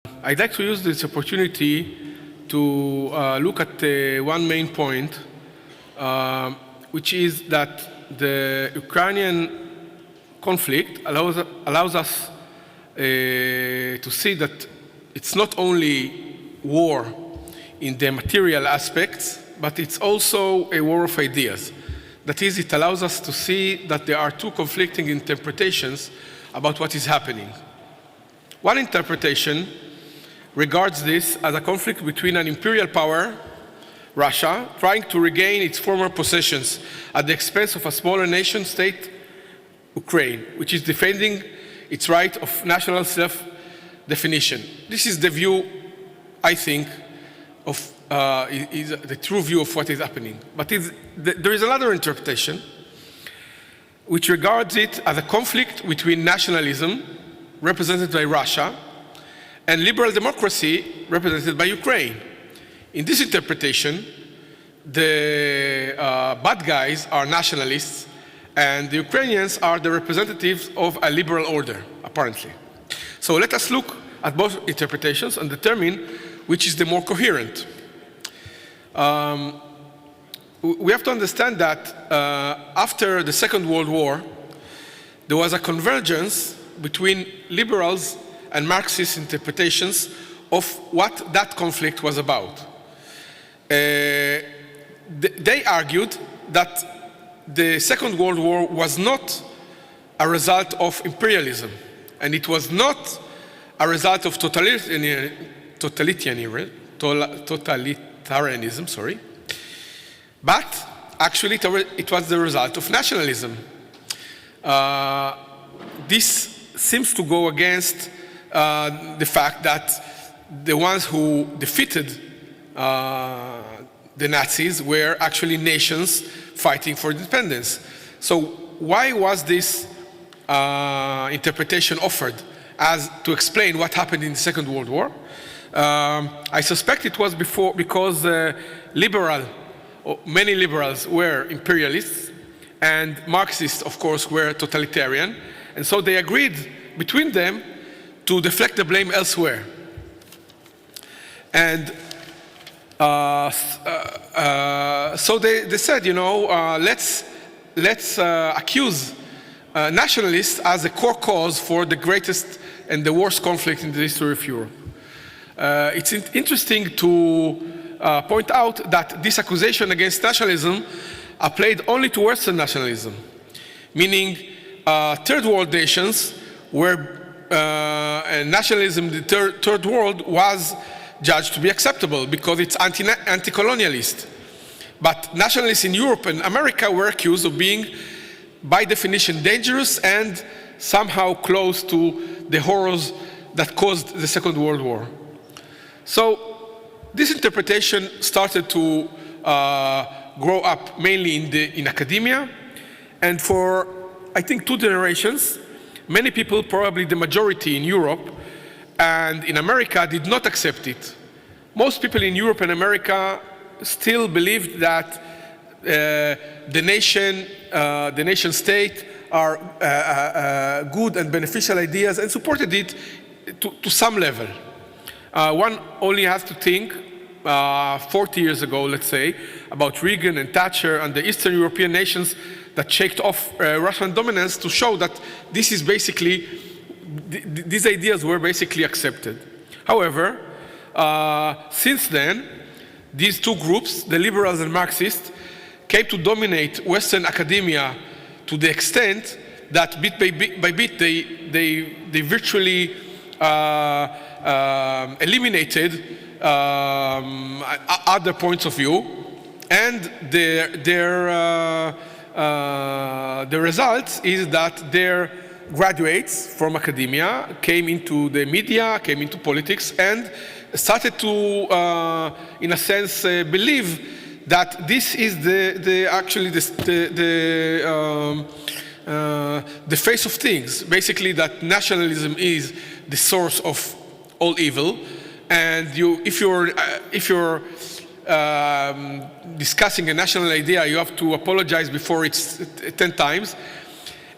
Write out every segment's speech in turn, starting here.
I'd like to use this opportunity to look at one main point, which is that the Ukrainian conflict allows us to see that it's not only war in the material aspects, but it's also a war of ideas. That is, it allows us to see that there are two conflicting interpretations about what is happening. One interpretation regards this as a conflict between an imperial power, Russia, trying to regain its former possessions at the expense of a smaller nation state, Ukraine, which is defending its right of national self-definition. This is the view, I think, of is the true view of what is happening. But there is another interpretation which regards it as a conflict between nationalism, represented by Russia, and liberal democracy, represented by Ukraine. In this interpretation, the bad guys are nationalists, and the Ukrainians are the representatives of a liberal order, apparently. So let us look at both interpretations and determine which is the more coherent. We have to understand that after the Second World War, there was a convergence between liberals and Marxist interpretations of what that conflict was about. They argued that the Second World War was not a result of imperialism, and it was not a result of totalitarianism, but actually it was the result of nationalism. This seems to go against the fact that the ones who defeated the Nazis were actually nations fighting for independence. So why was this interpretation offered as to explain what happened in the Second World War? I suspect it was because many liberals were imperialists, and Marxists, of course, were totalitarian, and so they agreed between them to deflect the blame elsewhere. And so they said, let's accuse nationalists as a core cause for the greatest and the worst conflict in the history of Europe. It's interesting to point out that this accusation against nationalism applied only to Western nationalism, meaning third world nations where nationalism in the third world was judged to be acceptable because it's anti-colonialist. But nationalists in Europe and America were accused of being, by definition, dangerous and somehow close to the horrors that caused the Second World War. So this interpretation started to grow up mainly in academia, and for, I think, 2 generations, many people, probably the majority in Europe and in America, did not accept it. Most people in Europe and America still believed that the nation state are good and beneficial ideas and supported it to some level. One only has to think 40 years ago, let's say, about Reagan and Thatcher and the Eastern European nations that shaked off Russian dominance to show that this is basically, these ideas were basically accepted. However, since then, these two groups, the liberals and Marxists, came to dominate Western academia to the extent that bit by bit they virtually eliminated other points of view, and the result is that their graduates from academia came into the media, came into politics, and started to, in a sense, believe that this is actually the face of things. Basically, that nationalism is the source of all evil, and if you're discussing a national idea, you have to apologize before it's 10 times,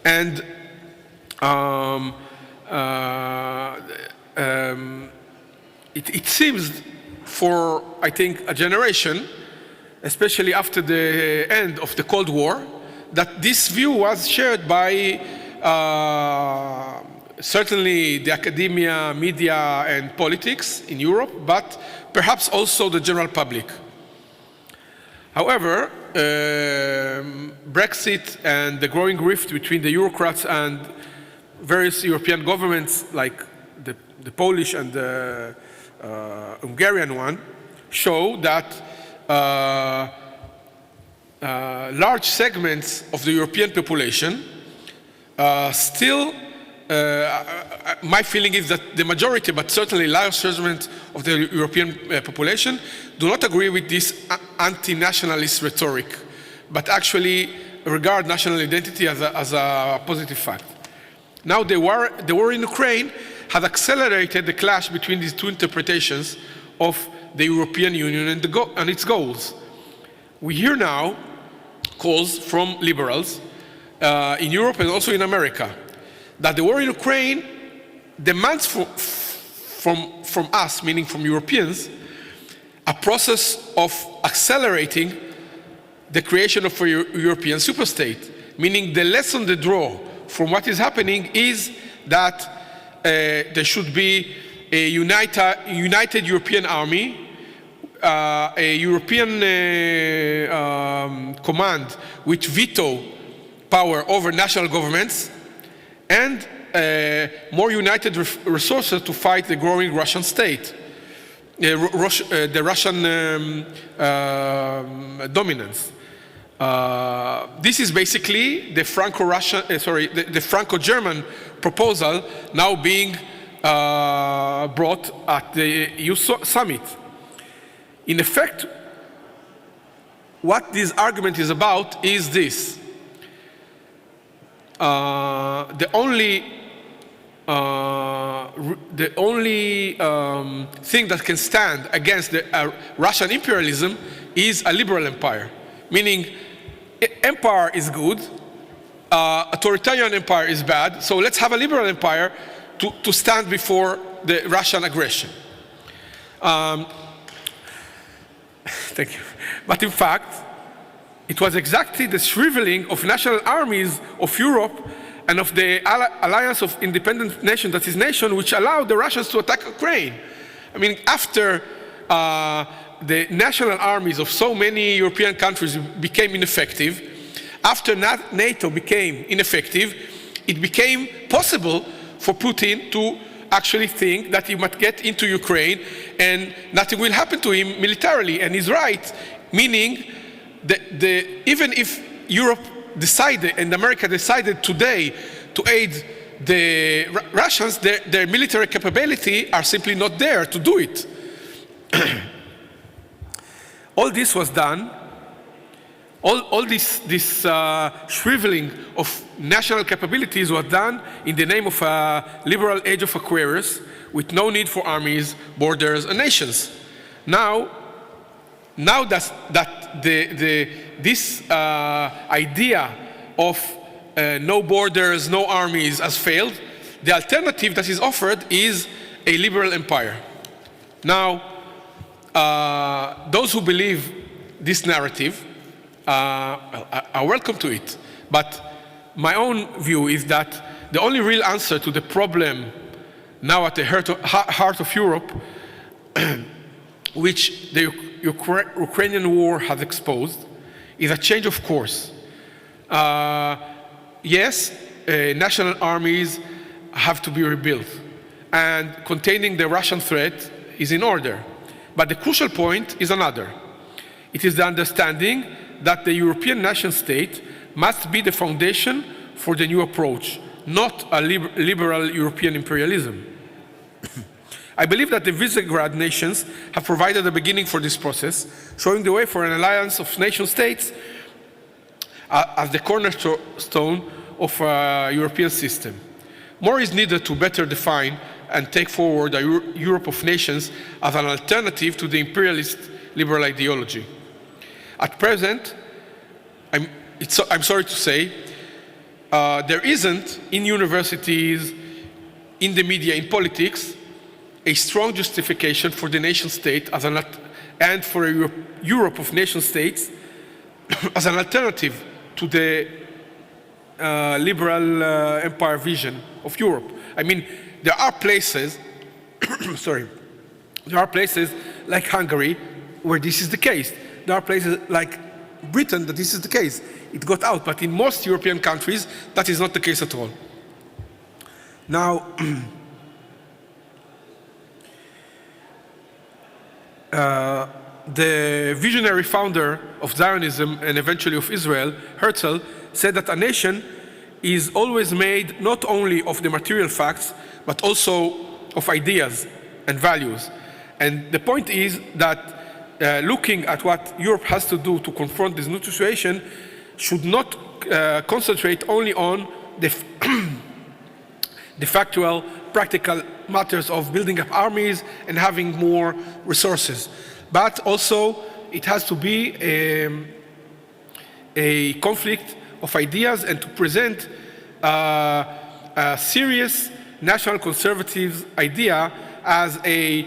and it seems for, I think, a generation, especially after the end of the Cold War, that this view was shared by certainly the academia, media, and politics in Europe, but perhaps also the general public. However, Brexit and the growing rift between the Eurocrats and various European governments, like the Polish and the Hungarian one, show that large segments of the European population still, my feeling is that the majority, but certainly large segments of the European population, do not agree with this anti-nationalist rhetoric, but actually regard national identity as a positive fact. Now the war in Ukraine has accelerated the clash between these two interpretations of the European Union and its goals. We hear now calls from liberals in Europe and also in America that the war in Ukraine demands from us, meaning from Europeans, a process of accelerating the creation of a European superstate, meaning the lesson they draw from what is happening is that there should be a united European army, a European command with veto power over national governments, and more united resources to fight the growing Russian state, the Russian dominance. This is basically the the Franco-German proposal now being brought at the EU summit. In effect, what this argument is about is this. The only thing that can stand against the Russian imperialism is a liberal empire, meaning empire is good, authoritarian empire is bad, so let's have a liberal empire to stand before the Russian aggression. Thank you. But in fact, it was exactly the shriveling of national armies of Europe and of the alliance of independent nations, that is nation, which allowed the Russians to attack Ukraine. I mean, after the national armies of so many European countries became ineffective, after NATO became ineffective, it became possible for Putin to actually think that he might get into Ukraine and nothing will happen to him militarily. And he's right, meaning even if Europe decided and America decided today to aid the Russians, their military capability are simply not there to do it. All this was done, all this shriveling of national capabilities was done in the name of a liberal age of Aquarius with no need for armies, borders, and nations. Now that this idea of no borders, no armies has failed, the alternative that is offered is a liberal empire. Now, those who believe this narrative are welcome to it. But my own view is that the only real answer to the problem now at the heart of Europe, which the Ukrainian war has exposed, is a change of course. Yes, national armies have to be rebuilt, and containing the Russian threat is in order. But the crucial point is another. It is the understanding that the European nation state must be the foundation for the new approach, not a liberal European imperialism. I believe that the Visegrad nations have provided a beginning for this process, showing the way for an alliance of nation states as the cornerstone of a European system. More is needed to better define and take forward a Europe of nations as an alternative to the imperialist liberal ideology. At present, I'm sorry to say, there isn't in universities, in the media, in politics, a strong justification for the nation state as and for a Europe of nation states as an alternative to the liberal empire vision of Europe. I mean, there are places, sorry, there are places like Hungary where this is the case. There are places like Britain that this is the case. It got out, but in most European countries, that is not the case at all. Now, the visionary founder of Zionism and eventually of Israel, Herzl, said that a nation is always made not only of the material facts, but also of ideas and values. And the point is that looking at what Europe has to do to confront this new situation should not concentrate only on the, the factual, practical matters of building up armies and having more resources. But also, it has to be a conflict of ideas and to present a serious national conservative idea as an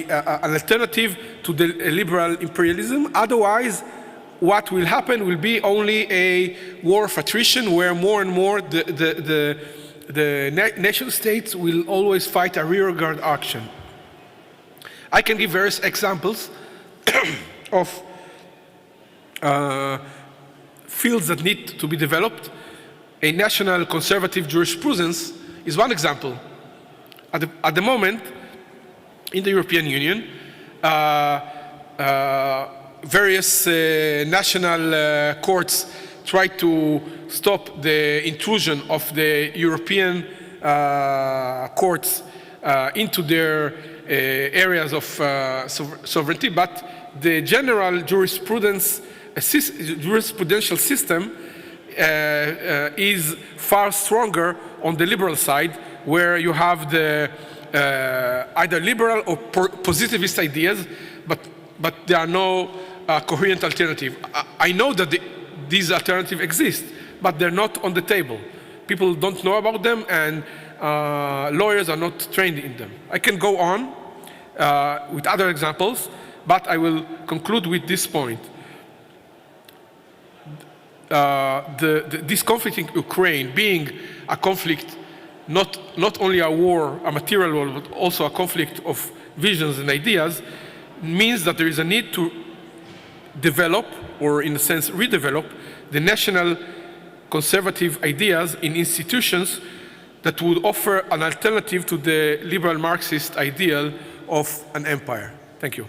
alternative to the liberal imperialism. Otherwise, what will happen will be only a war of attrition where more and more the nation states will always fight a rearguard action. I can give various examples of fields that need to be developed. A national conservative jurisprudence is one example. At the moment, in the European Union, various national courts try to stop the intrusion of the European courts into their areas of sovereignty, but the general jurisprudential system is far stronger on the liberal side, where you have the either liberal or positivist ideas, but there are no coherent alternative. I know that these alternatives exist, but they're not on the table. People don't know about them, and lawyers are not trained in them. I can go on with other examples, but I will conclude with this point. This conflict in Ukraine being a conflict, not only a war, a material war, but also a conflict of visions and ideas, means that there is a need to develop, or in a sense redevelop, the national conservative ideas in institutions that would offer an alternative to the liberal Marxist ideal of an empire. Thank you.